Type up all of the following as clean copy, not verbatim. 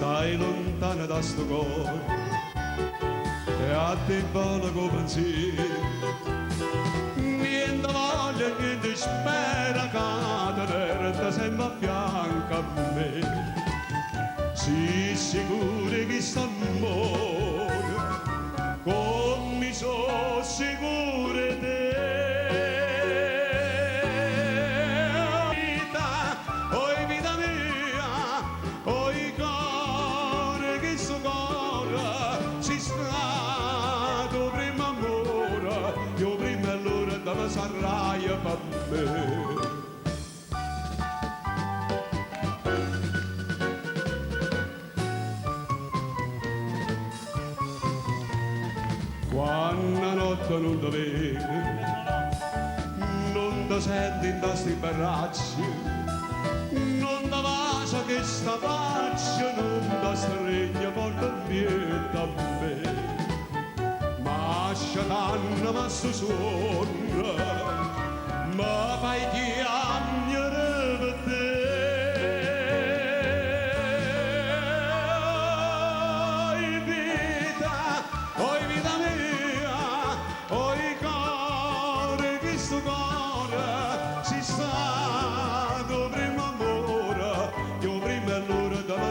stai lontana da sto cuore e a te vola con pensiero, niente voglia, niente spera cadere sempre a fianco a me. Sii sicuro che st'amore come sono sicuro di te. Oi vita mia, oi cuore che sto cuore si stato prima amore, io prima allora dove sarai per me. Quando notte non ti vedi, non ti senti in questi bracci, non ti bacia che sta faccia, non ti stringe porta via da me. Ma sciatanna ma sto suono, ma fai chiamare per te.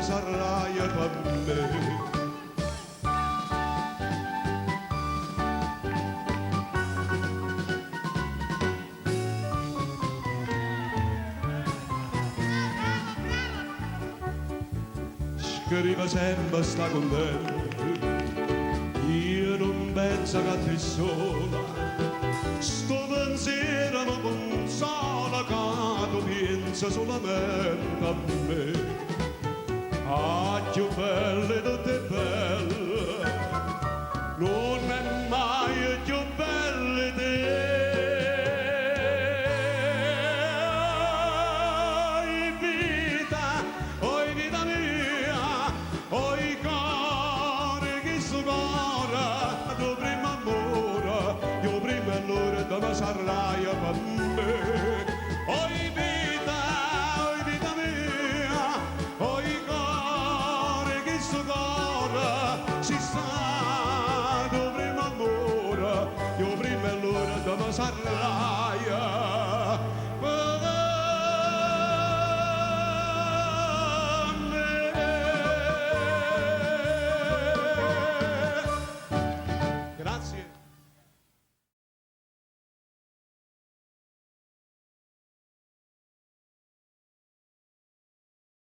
Sarai per me. Scriva sempre sta contento, io non penso che a te sola, sto pensiero mi consola che tu pensa solamente a me. Ah, più belle tutte belle, non è mai più belle te. Oi vita mia, oi cuore che sto cuore, tu prima amore, io prima allora dove sarai per me. Oi